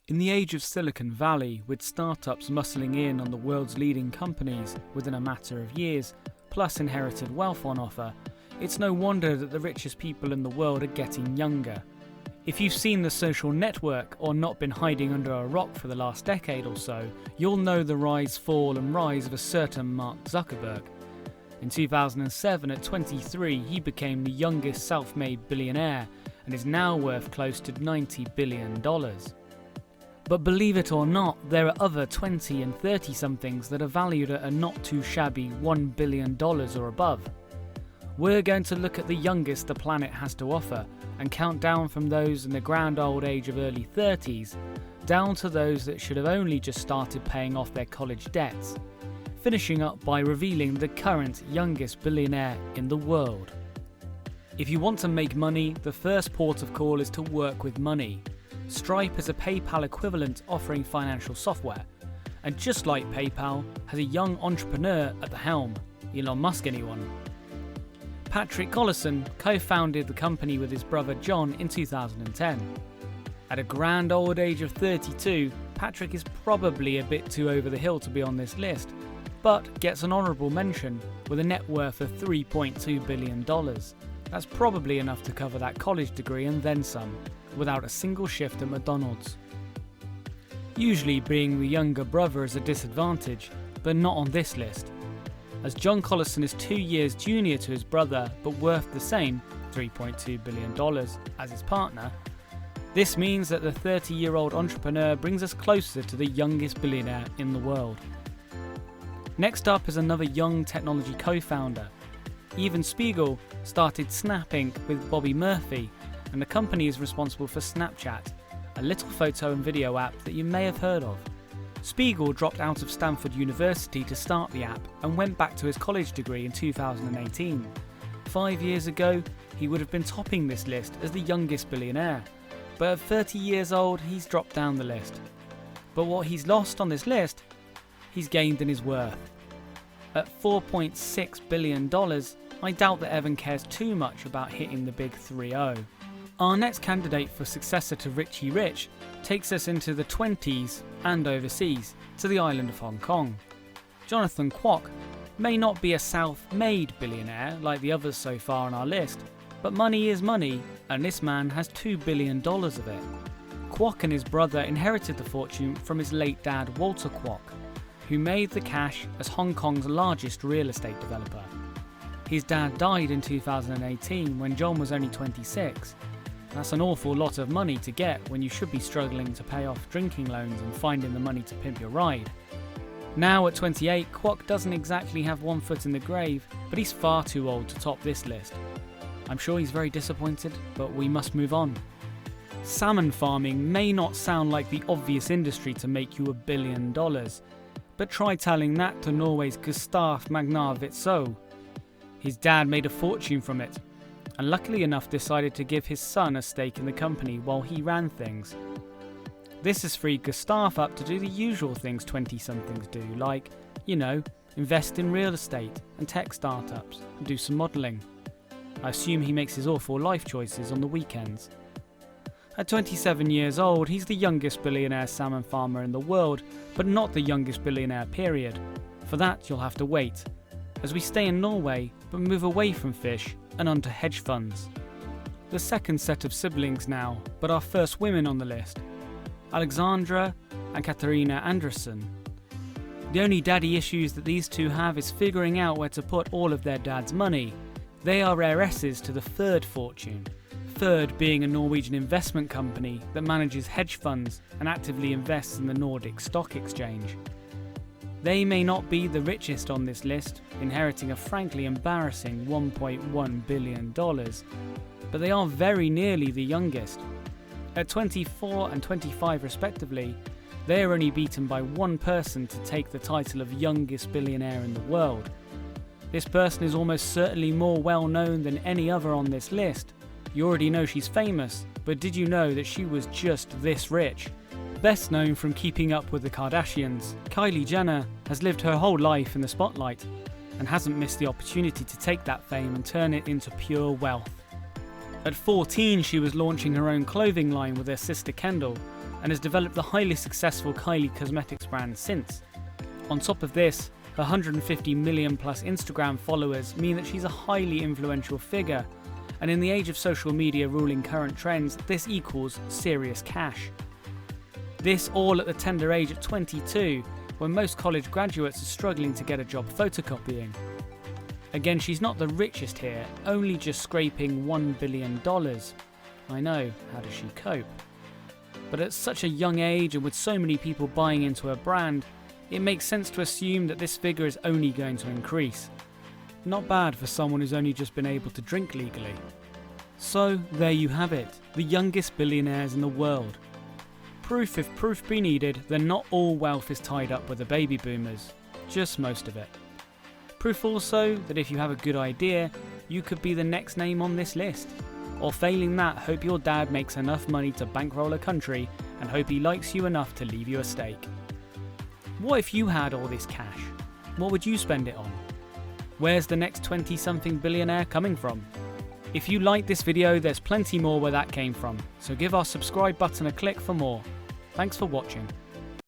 In the age of Silicon Valley, with startups muscling in on the world's leading companies within a matter of years, plus inherited wealth on offer, it's no wonder that the richest people in the world are getting younger. If you've seen The Social Network or not been hiding under a rock for the last decade or so, you'll know the rise, fall and rise of a certain Mark Zuckerberg. In 2007, at 23, he became the youngest self-made billionaire and is now worth close to $90 billion. But believe it or not, there are other 20 and 30-somethings that are valued at a not too shabby $1 billion or above. We're going to look at the youngest the planet has to offer and count down from those in the grand old age of early 30s down to those that should have only just started paying off their college debts, finishing up by revealing the current youngest billionaire in the world. If you want to make money, the first port of call is to work with money. Stripe is a PayPal equivalent offering financial software, and just like PayPal, has a young entrepreneur at the helm. Elon Musk, anyone? Patrick Collison co-founded the company with his brother John in 2010. At a grand old age of 32, Patrick is probably a bit too over the hill to be on this list, but gets an honourable mention with a net worth of $3.2 billion. That's probably enough to cover that college degree and then some, without a single shift at McDonald's. Usually being the younger brother is a disadvantage, but not on this list, as John Collison is 2 years junior to his brother but worth the same $3.2 billion as his partner. This means that the 30-year-old entrepreneur brings us closer to the youngest billionaire in the world. Next up is another young technology co-founder. Even Spiegel started Snap Inc. with Bobby Murphy, and the company is responsible for Snapchat, a little photo and video app that you may have heard of. Spiegel dropped out of Stanford University to start the app and went back to his college degree in 2018. 5 years ago, he would have been topping this list as the youngest billionaire, but at 30 years old, he's dropped down the list. But what he's lost on this list, he's gained in his worth. At $4.6 billion, I doubt that Evan cares too much about hitting the big 3-0. Our next candidate for successor to Richie Rich takes us into the 20s and overseas, to the island of Hong Kong. Jonathan Kwok may not be a self-made billionaire like the others so far on our list, but money is money, and this man has $2 billion of it. Kwok and his brother inherited the fortune from his late dad Walter Kwok, who made the cash as Hong Kong's largest real estate developer. His dad died in 2018 when John was only 26. That's an awful lot of money to get when you should be struggling to pay off drinking loans and finding the money to pimp your ride. Now at 28, Kwok doesn't exactly have one foot in the grave, but he's far too old to top this list. I'm sure he's very disappointed, but we must move on. Salmon farming may not sound like the obvious industry to make you $1 billion, but try telling that to Norway's Gustaf Magnussen. His dad made a fortune from it, and luckily enough decided to give his son a stake in the company while he ran things. This has freed Gustaf up to do the usual things 20-somethings do, like, invest in real estate and tech startups and do some modelling. I assume he makes his awful life choices on the weekends. At 27 years old, he's the youngest billionaire salmon farmer in the world, but not the youngest billionaire period. For that you'll have to wait, as we stay in Norway but move away from fish and onto hedge funds. The second set of siblings now, but our first women on the list, Alexandra and Katarina Andersson. The only daddy issues that these two have is figuring out where to put all of their dad's money. They are heiresses to the Third fortune. Third being a Norwegian investment company that manages hedge funds and actively invests in the Nordic Stock Exchange. They may not be the richest on this list, inheriting a frankly embarrassing $1.1 billion, but they are very nearly the youngest. At 24 and 25 respectively, they are only beaten by one person to take the title of youngest billionaire in the world. This person is almost certainly more well known than any other on this list. You already know she's famous, but did you know that she was just this rich? Best known from Keeping Up with the Kardashians, Kylie Jenner has lived her whole life in the spotlight and hasn't missed the opportunity to take that fame and turn it into pure wealth. At 14, she was launching her own clothing line with her sister Kendall, and has developed the highly successful Kylie Cosmetics brand since. On top of this, her 150 million plus Instagram followers mean that she's a highly influential figure, and in the age of social media ruling current trends, this equals serious cash. This all at the tender age of 22, when most college graduates are struggling to get a job photocopying. Again, she's not the richest here, only just scraping $1 billion. I know, how does she cope? But at such a young age and with so many people buying into her brand, it makes sense to assume that this figure is only going to increase. Not bad for someone who's only just been able to drink legally. So there you have it, the youngest billionaires in the world. Proof if proof be needed, then not all wealth is tied up with the baby boomers, just most of it. Proof also that if you have a good idea, you could be the next name on this list. Or failing that, hope your dad makes enough money to bankroll a country and hope he likes you enough to leave you a steak. What if you had all this cash? What would you spend it on? Where's the next 20-something billionaire coming from? If you liked this video, there's plenty more where that came from, so give our subscribe button a click for more. Thanks for watching.